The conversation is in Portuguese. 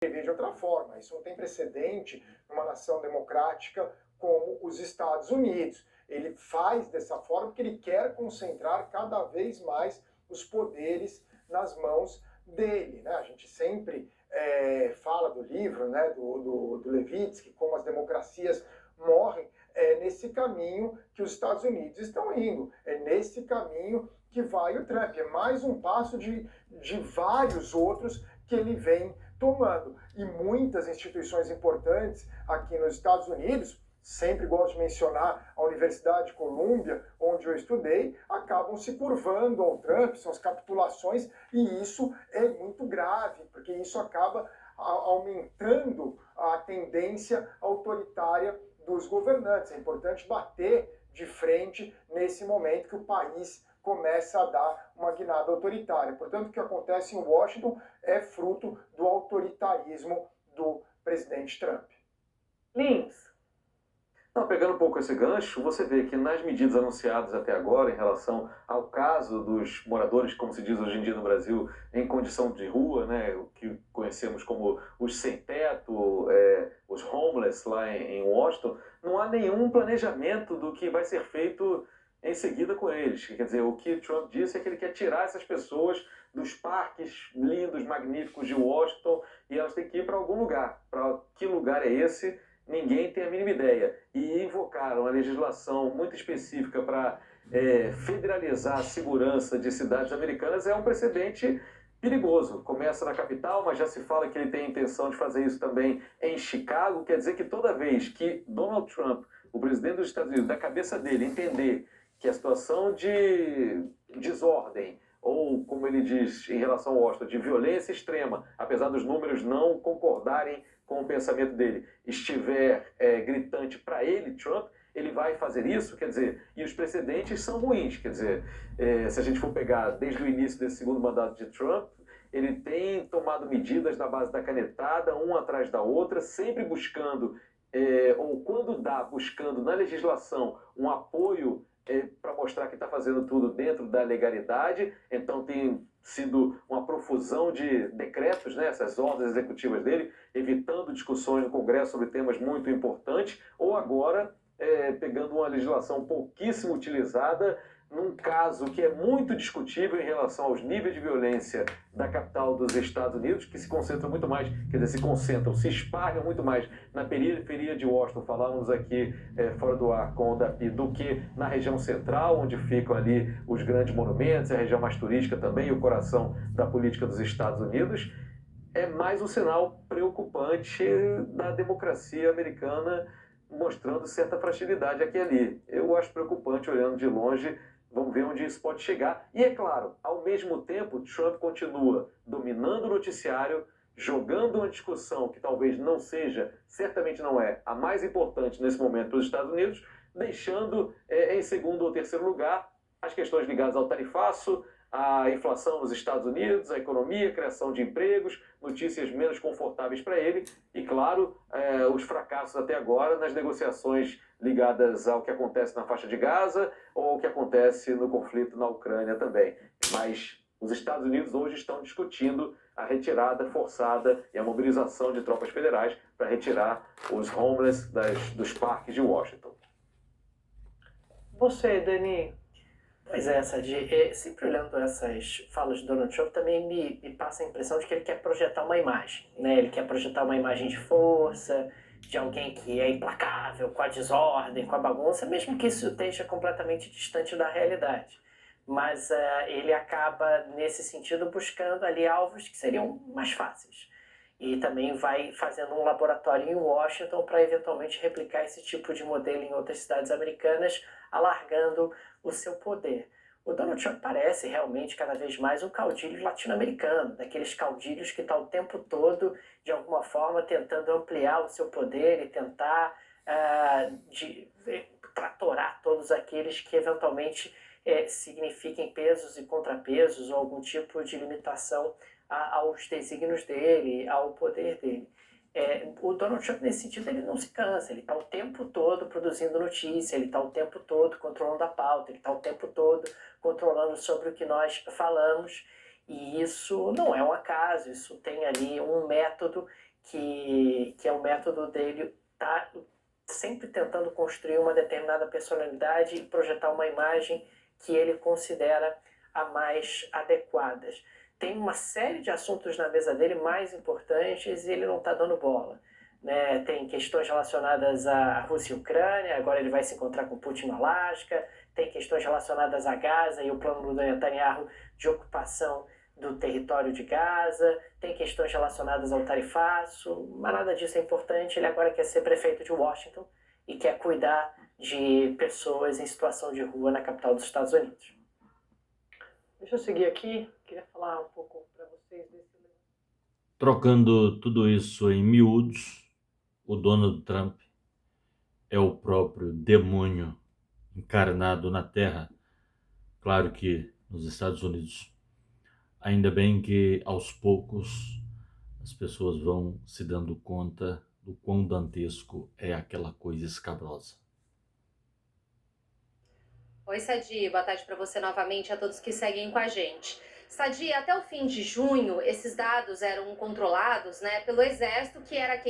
prever de outra forma. Isso não tem precedente numa nação democrática como os Estados Unidos. Ele faz dessa forma porque ele quer concentrar cada vez mais os poderes nas mãos dele, né? A gente sempre fala do livro, né, do Levitsky, como as democracias morrem. É nesse caminho que os Estados Unidos estão indo. É nesse caminho que vai o Trump. É mais um passo de vários outros que ele vem tomando. E muitas instituições importantes aqui nos Estados Unidos, sempre gosto de mencionar a Universidade de Colômbia, onde eu estudei, acabam se curvando ao Trump, são as capitulações, e isso é muito grave, porque isso acaba aumentando a tendência autoritária dos governantes. É importante bater de frente nesse momento que o país começa a dar uma guinada autoritária. Portanto, o que acontece em Washington é fruto do autoritarismo do presidente Trump. Lins. Não, pegando um pouco esse gancho, você vê que nas medidas anunciadas até agora em relação ao caso dos moradores, como se diz hoje em dia no Brasil, em condição de rua, né, o que conhecemos como os sem-teto, os homeless lá em Washington, não há nenhum planejamento do que vai ser feito em seguida com eles. Quer dizer, o que Trump disse é que ele quer tirar essas pessoas dos parques lindos, magníficos de Washington e elas têm que ir para algum lugar. Para que lugar é esse? Ninguém tem a mínima ideia. E invocaram a legislação muito específica para federalizar a segurança de cidades americanas é um precedente perigoso. Começa na capital, mas já se fala que ele tem a intenção de fazer isso também em Chicago. Quer dizer que toda vez que Donald Trump, o presidente dos Estados Unidos, da cabeça dele, entender que a situação de desordem, ou como ele diz em relação ao Washington, de violência extrema, apesar dos números não concordarem com o pensamento dele, estiver gritante para ele, Trump, ele vai fazer isso, quer dizer, e os precedentes são ruins, quer dizer, se a gente for pegar desde o início desse segundo mandato de Trump, ele tem tomado medidas na base da canetada, uma atrás da outra, sempre buscando, ou quando dá, buscando na legislação um apoio para mostrar que está fazendo tudo dentro da legalidade. Então tem sido uma profusão de decretos, né, essas ordens executivas dele, evitando discussões no Congresso sobre temas muito importantes, ou agora pegando uma legislação pouquíssimo utilizada num caso que é muito discutível em relação aos níveis de violência da capital dos Estados Unidos, que se concentram muito mais, quer dizer, se espalham muito mais na periferia de Washington, falávamos aqui fora do ar com o Dapi, do que na região central, onde ficam ali os grandes monumentos, a região mais turística também, o coração da política dos Estados Unidos. É mais um sinal preocupante da democracia americana, mostrando certa fragilidade aqui e ali. Eu acho preocupante olhando de longe. Vamos ver onde isso pode chegar. E é claro, ao mesmo tempo, Trump continua dominando o noticiário, jogando uma discussão que talvez não seja, certamente não é, a mais importante nesse momento para os Estados Unidos, deixando em segundo ou terceiro lugar as questões ligadas ao tarifaço, a inflação nos Estados Unidos, a economia, a criação de empregos, notícias menos confortáveis para ele e, claro, os fracassos até agora nas negociações ligadas ao que acontece na faixa de Gaza ou ao que acontece no conflito na Ucrânia também. Mas os Estados Unidos hoje estão discutindo a retirada forçada e a mobilização de tropas federais para retirar os homeless dos parques de Washington. Você, Dani? Pois é, Sadi, sempre olhando essas falas de Donald Trump, também me passa a impressão de que ele quer projetar uma imagem, né? Ele quer projetar uma imagem de força, de alguém que é implacável com a desordem, com a bagunça, mesmo que isso esteja completamente distante da realidade. Mas ele acaba, nesse sentido, buscando ali alvos que seriam mais fáceis. E também vai fazendo um laboratório em Washington para eventualmente replicar esse tipo de modelo em outras cidades americanas, alargando o seu poder. O Donald Trump parece realmente cada vez mais um caudilho latino-americano, daqueles caudilhos que está o tempo todo, de alguma forma, tentando ampliar o seu poder e tentar tratorar todos aqueles que eventualmente signifiquem pesos e contrapesos ou algum tipo de limitação aos desígnios dele, ao poder dele. O Donald Trump, nesse sentido, ele não se cansa, ele está o tempo todo produzindo notícia, ele está o tempo todo controlando a pauta, ele está o tempo todo controlando sobre o que nós falamos, e isso não é um acaso, isso tem ali um método que é o método dele tá sempre tentando construir uma determinada personalidade e projetar uma imagem que ele considera a mais adequada. Tem uma série de assuntos na mesa dele mais importantes e ele não está dando bola. Né? Tem questões relacionadas à Rússia e Ucrânia, agora ele vai se encontrar com Putin no Alasca, tem questões relacionadas a Gaza e o plano do Netanyahu de ocupação do território de Gaza, tem questões relacionadas ao tarifaço, mas nada disso é importante. Ele agora quer ser prefeito de Washington e quer cuidar de pessoas em situação de rua na capital dos Estados Unidos. Deixa eu seguir aqui, queria falar um pouco para vocês desse... Trocando tudo isso em miúdos, o Donald Trump é o próprio demônio encarnado na Terra. Claro que nos Estados Unidos. Ainda bem que, aos poucos, as pessoas vão se dando conta do quão dantesco é aquela coisa escabrosa. Oi, Sadi. Boa tarde para você novamente e a todos que seguem com a gente. Sadi, até o fim de junho, esses dados eram controlados, né, pelo Exército, que era quem